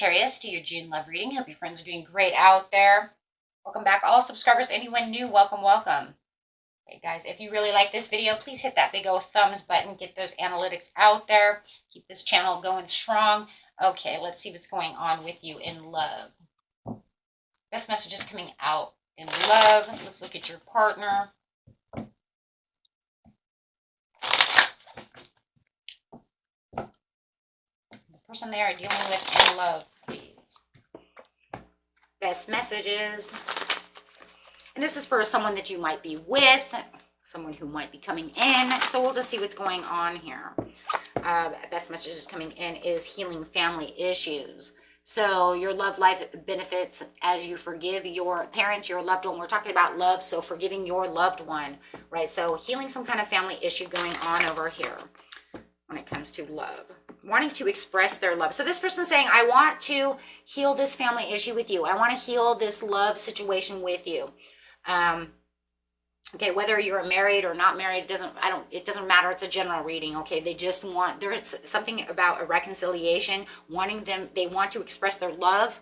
Sagittarius, to your June love reading. Hope your friends are doing great out there. Welcome back, all subscribers. Anyone new, welcome, welcome. Okay, guys, if you really like this video, please hit that big old thumbs button. Get those analytics out there. Keep this channel going strong. Okay, let's see what's going on with you in love. Best messages coming out in love. Let's look at your partner. Person they are dealing with in love, please. Best messages. And this is for someone that you might be with, someone who might be coming in. So we'll just see what's going on here. Best messages coming in is healing family issues. So your love life benefits as you forgive your parents, your loved one. We're talking about love, so forgiving your loved one, right? So healing some kind of family issue going on over here when it comes to love. Wanting to express their love. So this person's saying, I want to heal this family issue with you. I want to heal this love situation with you. Okay, whether you're married or not married, it doesn't matter. It's a general reading. Okay, they just want, there's something about a reconciliation, they want to express their love.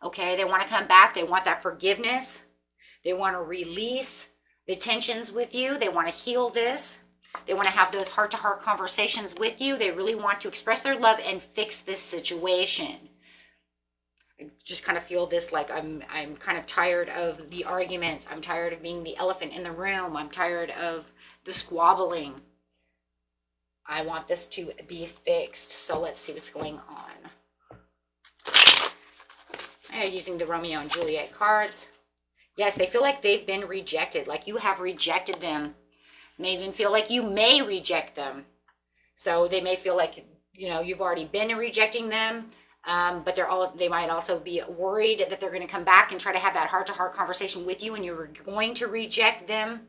Okay, they want to come back. They want that forgiveness. They want to release the tensions with you. They want to heal this. They want to have those heart-to-heart conversations with you. They really want to express their love and fix this situation. I just kind of feel this, like I'm kind of tired of the argument. I'm tired of being the elephant in the room. I'm tired of the squabbling. I want this to be fixed. So let's see what's going on. I'm using the Romeo and Juliet cards. Yes, they feel like they've been rejected, like you have rejected them. May even feel like you may reject them. So they may feel like, you know, you've already been rejecting them, but they might also be worried that they're going to come back and try to have that heart-to-heart conversation with you, and you're going to reject them.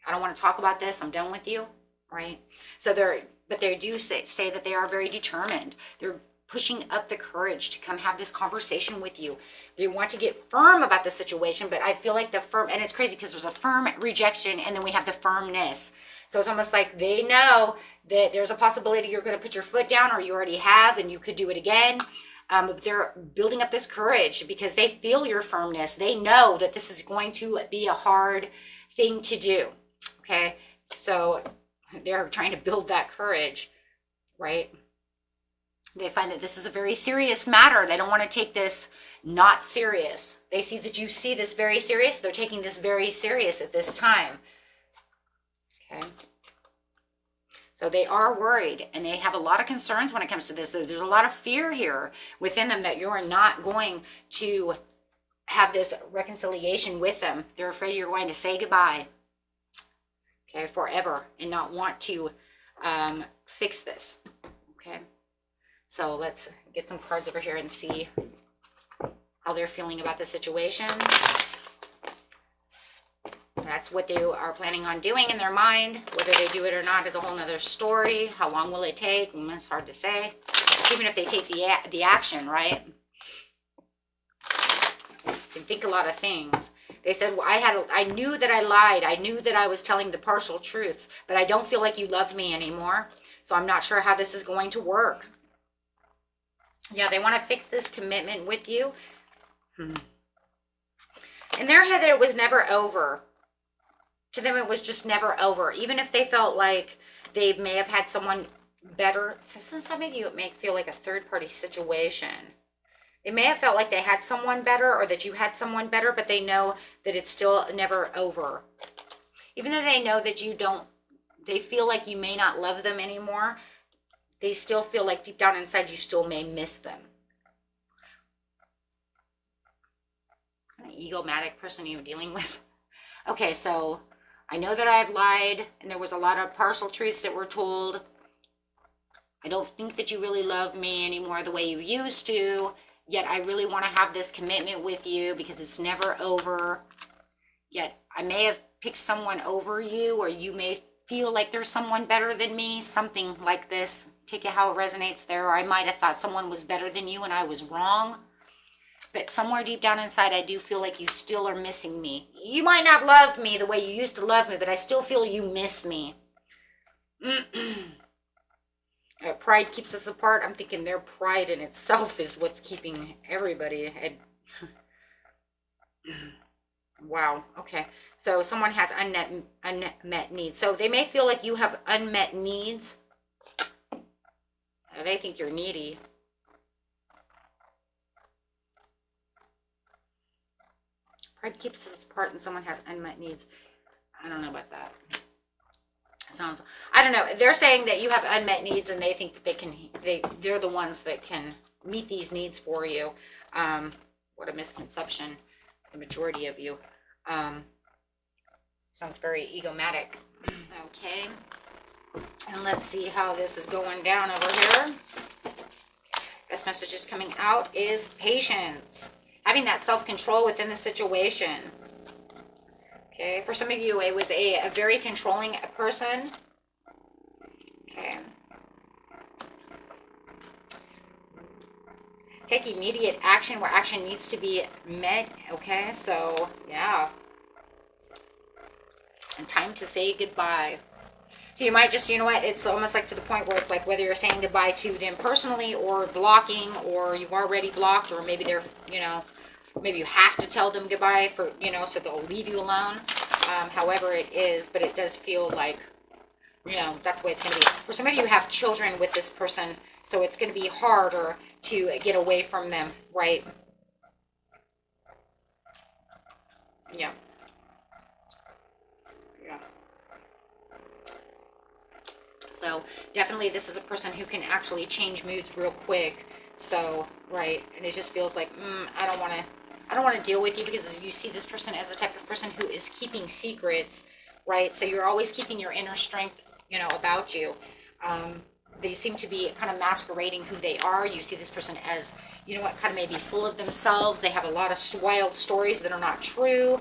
I don't want to talk about this. I'm done with you, right? So they do say that they are very determined. They're pushing up the courage to come have this conversation with you. They want to get firm about the situation, but I feel like the firm, and it's crazy because there's a firm rejection and then we have the firmness. So it's almost like they know that there's a possibility you're going to put your foot down, or you already have, and you could do it again. But they're building up this courage because they feel your firmness. They know that this is going to be a hard thing to do. Okay. So they're trying to build that courage, right? They find that this is a very serious matter. They don't want to take this not serious. They see that you see this very serious. They're taking this very serious at this time. Okay. So they are worried, and they have a lot of concerns when it comes to this. There's a lot of fear here within them that you're not going to have this reconciliation with them. They're afraid you're going to say goodbye, okay, forever, and not want to fix this. Okay. So let's get some cards over here and see how they're feeling about the situation. That's what they are planning on doing in their mind. Whether they do it or not is a whole nother story. How long will it take? It's hard to say. Even if they take the action, right? They think a lot of things. They said, well, I knew that I lied. I knew that I was telling the partial truths, but I don't feel like you love me anymore. So I'm not sure how this is going to work. Yeah, they want to fix this commitment with you. In their head, it was never over. To them, it was just never over. Even if they felt like they may have had someone better. So some of you, it may feel like a third-party situation. They may have felt like they had someone better, or that you had someone better, but they know that it's still never over. Even though they know that they feel like you may not love them anymore, they still feel like deep down inside you still may miss them. What kind of egomatic person are you dealing with? Okay, so I know that I've lied, and there was a lot of partial truths that were told. I don't think that you really love me anymore the way you used to, yet I really want to have this commitment with you because it's never over. Yet I may have picked someone over you, or you may feel like there's someone better than me, something like this. Take it how it resonates there. Or I might have thought someone was better than you and I was wrong. But somewhere deep down inside, I do feel like you still are missing me. You might not love me the way you used to love me, but I still feel you miss me. Pride keeps us apart. I'm thinking their pride in itself is what's keeping everybody at. Wow. Okay. So someone has unmet needs. So they may feel like you have unmet needs. They think you're needy. Pride keeps us apart and someone has unmet needs. I don't know about that. Sounds, I don't know. They're saying that you have unmet needs and they think that they're the ones that can meet these needs for you. What a misconception. The majority of you. Sounds very egomatic. Okay. And let's see how this is going down over here. Best message is coming out is patience. Having that self-control within the situation. Okay, for some of you, it was a very controlling person. Okay. Take immediate action where action needs to be met. Okay, so, yeah. And time to say goodbye. So you might just, you know what, it's almost like to the point where it's like whether you're saying goodbye to them personally or blocking, or you've already blocked, or maybe they're, you know, maybe you have to tell them goodbye for, you know, so they'll leave you alone. However it is, but it does feel like, you know, that's the way it's going to be. For some of you have children with this person, so it's going to be harder to get away from them, right? Yeah. Yeah. So definitely this is a person who can actually change moods real quick. So, right. And it just feels like, I don't want to deal with you, because you see this person as the type of person who is keeping secrets, right? So you're always keeping your inner strength, you know, about you. They seem to be kind of masquerading who they are. You see this person as, you know what, kind of maybe full of themselves. They have a lot of wild stories that are not true.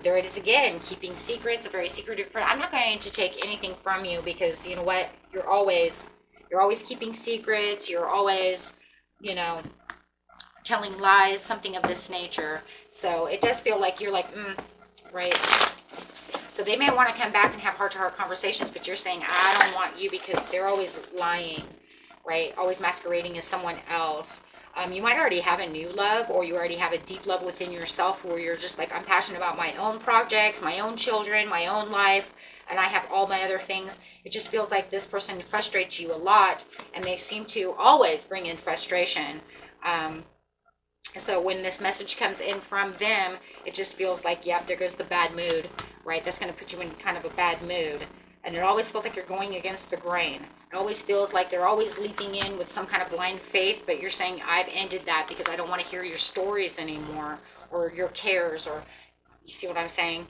There it is again, keeping secrets, a very secretive person. I'm not going to take anything from you, because you know what, you're always keeping secrets. You're always, you know, telling lies, something of this nature. So it does feel like you're like, right? So they may want to come back and have heart-to-heart conversations, but you're saying, I don't want you, because they're always lying, right? Always masquerading as someone else. You might already have a new love, or you already have a deep love within yourself where you're just like, I'm passionate about my own projects, my own children, my own life, and I have all my other things. It just feels like this person frustrates you a lot, and they seem to always bring in frustration. So when this message comes in from them, it just feels like, yep, there goes the bad mood, right? That's going to put you in kind of a bad mood. And it always feels like you're going against the grain. It always feels like they're always leaping in with some kind of blind faith, but you're saying, I've ended that because I don't want to hear your stories anymore, or your cares, or you see what I'm saying?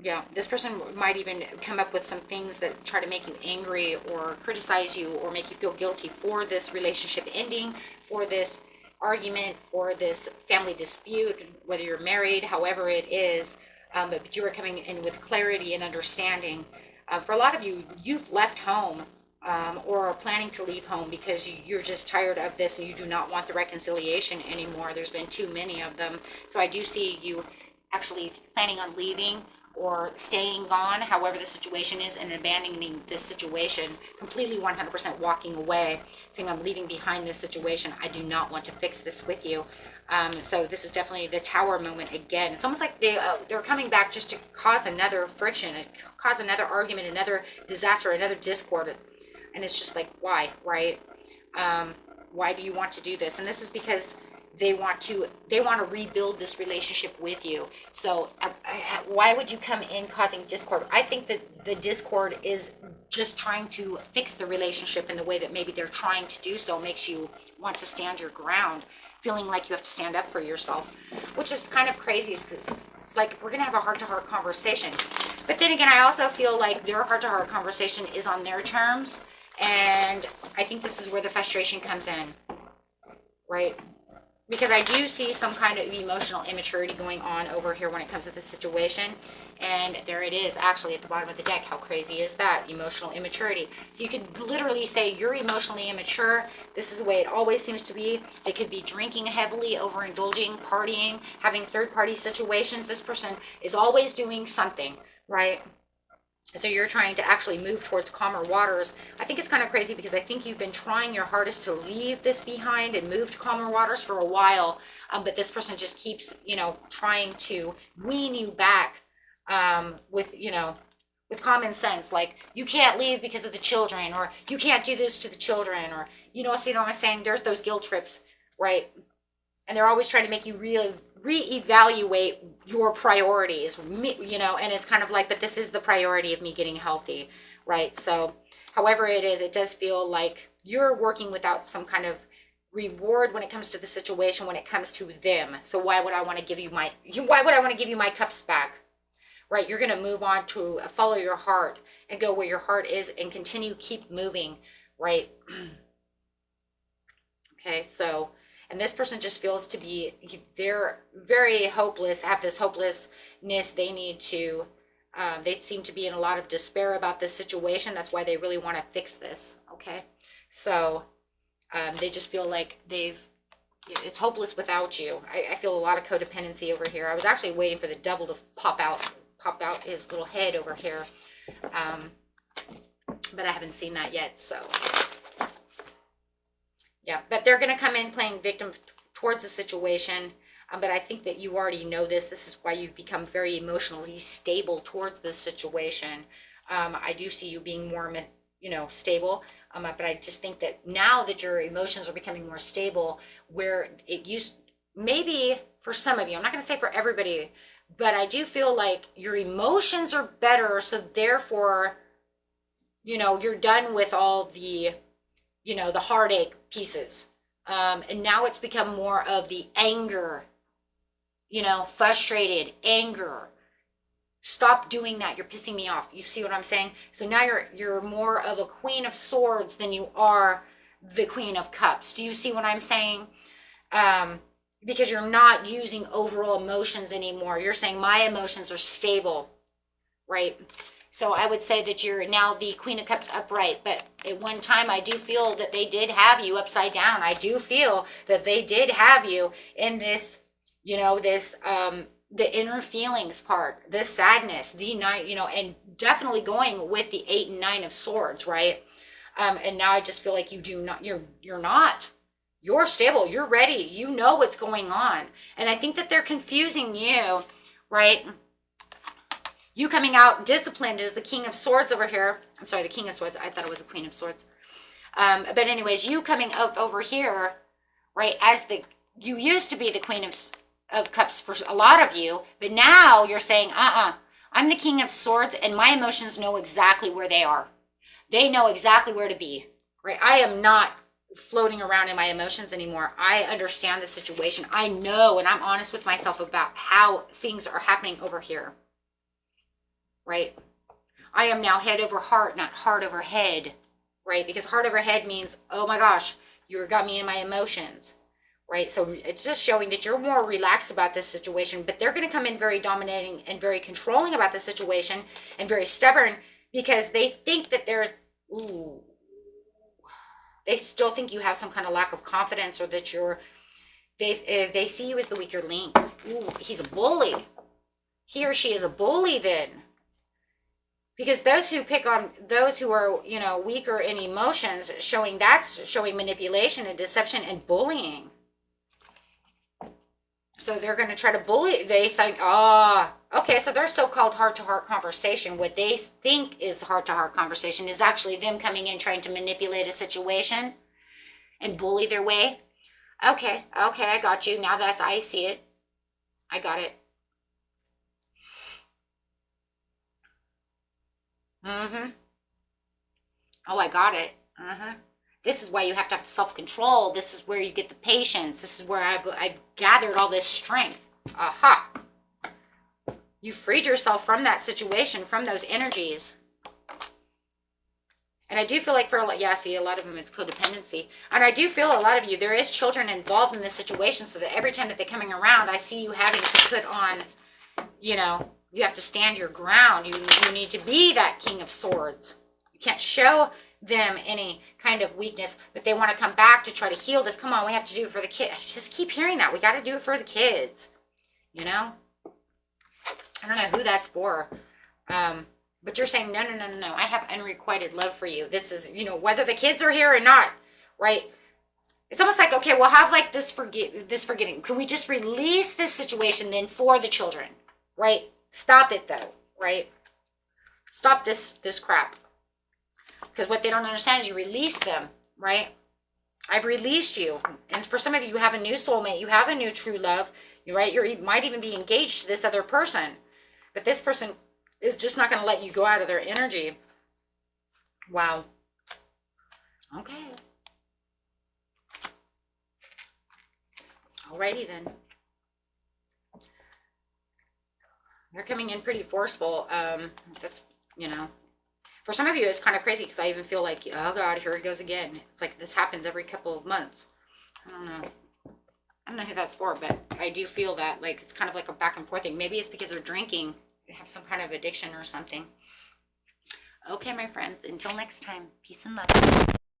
Yeah, this person might even come up with some things that try to make you angry or criticize you or make you feel guilty for this relationship ending, for this argument, for this family dispute, whether you're married, however it is. But you are coming in with clarity and understanding. For a lot of you, you've left home, or are planning to leave home because you're just tired of this and you do not want the reconciliation anymore. There's been too many of them. So I do see you actually planning on leaving or staying gone, however the situation is, and abandoning this situation, completely 100% walking away, saying, I'm leaving behind this situation. I do not want to fix this with you. So this is definitely the tower moment again. It's almost like they're coming back just to cause another friction, cause another argument, another disaster, another discord. And it's just like, why, right? Why do you want to do this? And this is because they want to rebuild this relationship with you. So why would you come in causing discord? I think that the discord is just trying to fix the relationship in the way that maybe they're trying to do so, makes you want to stand your ground, feeling like you have to stand up for yourself, which is kind of crazy, because it's like, if we're going to have a heart-to-heart conversation. But then again, I also feel like their heart-to-heart conversation is on their terms, and I think this is where the frustration comes in, right? Because I do see some kind of emotional immaturity going on over here when it comes to this situation. And there it is, actually, at the bottom of the deck. How crazy is that? Emotional immaturity. So you could literally say, you're emotionally immature. This is the way it always seems to be. They could be drinking heavily, overindulging, partying, having third-party situations. This person is always doing something, right? So you're trying to actually move towards calmer waters. I think it's kind of crazy because I think you've been trying your hardest to leave this behind and move to calmer waters for a while. But this person just keeps, you know, trying to wean you back with, you know, with common sense. Like, you can't leave because of the children, or you can't do this to the children, or, you know, so you know what I'm saying? There's those guilt trips, right? And they're always trying to make you really reevaluate your priorities, you know, and it's kind of like, but this is the priority of me getting healthy, right? So however it is, it does feel like you're working without some kind of reward when it comes to the situation, when it comes to them. So why would I want to give you my cups back, right? You're going to move on to follow your heart and go where your heart is and keep moving, right? Okay, so, and this person just feels to be, they're very hopeless, have this hopelessness. They need to, they seem to be in a lot of despair about this situation. That's why they really want to fix this, okay? So they just feel like it's hopeless without you. I feel a lot of codependency over here. I was actually waiting for the devil to pop out his little head over here. But I haven't seen that yet, so. Yeah, but they're going to come in playing victim towards the situation. But I think that you already know this. This is why you've become very emotionally stable towards this situation. I do see you being more, you know, stable. But I just think that now that your emotions are becoming more stable, where it used, maybe for some of you, I'm not going to say for everybody, but I do feel like your emotions are better. So therefore, you know, you're done with all the, you know, the heartache pieces. And now it's become more of the anger, you know, frustrated anger. Stop doing that. You're pissing me off. You see what I'm saying? So now you're more of a Queen of Swords than you are the Queen of Cups. Do you see what I'm saying? Because you're not using overall emotions anymore. You're saying my emotions are stable, right? So I would say that you're now the Queen of Cups upright. But at one time, I do feel that they did have you upside down. I do feel that they did have you in this, you know, this, the inner feelings part, the sadness, the night, you know, and definitely going with the 8 and 9 of Swords, right? And now I just feel like you do not, you're not. You're stable. You're ready. You know what's going on. And I think that they're confusing you, right? You coming out disciplined as the King of Swords over here. I'm sorry, the King of Swords. I thought it was the Queen of Swords. But anyways, you coming up over here, right, as you used to be the Queen of Cups for a lot of you, but now you're saying, I'm the King of Swords, and my emotions know exactly where they are. They know exactly where to be, right? I am not floating around in my emotions anymore. I understand the situation. I know, and I'm honest with myself about how things are happening over here, right? I am now head over heart, not heart over head, right? Because heart over head means, oh my gosh, you got me in my emotions, right? So it's just showing that you're more relaxed about this situation, but they're going to come in very dominating and very controlling about the situation and very stubborn because they think that they still think you have some kind of lack of confidence, or that they see you as the weaker link. Ooh, he's a bully. He or she is a bully then. Because those who pick on those who are, you know, weaker in emotions, showing manipulation and deception and bullying. So they're going to try to bully. They think, okay, so their so-called heart-to-heart conversation, what they think is heart-to-heart conversation, is actually them coming in trying to manipulate a situation and bully their way. Okay, I got you. Now I see it. I got it. Mm-hmm. Oh, I got it. Uh-huh. This is why you have to have self-control. This is where you get the patience. This is where I've gathered all this strength. Aha. You freed yourself from that situation, from those energies. And I do feel like see, a lot of them is codependency. And I do feel a lot of you, there is children involved in this situation, so that every time that they're coming around, I see you having to put on, you know, you have to stand your ground. You need to be that King of Swords. You can't show them any kind of weakness, but they want to come back to try to heal this. Come on, we have to do it for the kids. I just keep hearing that. We got to do it for the kids. You know? I don't know who that's for. But you're saying, no, no, no, no, no. I have unrequited love for you. This is, you know, whether the kids are here or not, right? It's almost like, okay, we'll have like this forgiving. Can we just release this situation then for the children, right? Stop it though, right? Stop this crap. Because what they don't understand is you release them, right? I've released you. And for some of you, you have a new soulmate. You have a new true love, right? You might even be engaged to this other person. But this person is just not going to let you go out of their energy. Wow. Okay. Alrighty then. They're coming in pretty forceful. That's, you know, for some of you, it's kind of crazy because I even feel like, oh God, here it goes again. It's like this happens every couple of months. I don't know. I don't know who that's for, but I do feel that like it's kind of like a back and forth thing. Maybe it's because they're drinking. They have some kind of addiction or something. Okay, my friends, until next time, peace and love.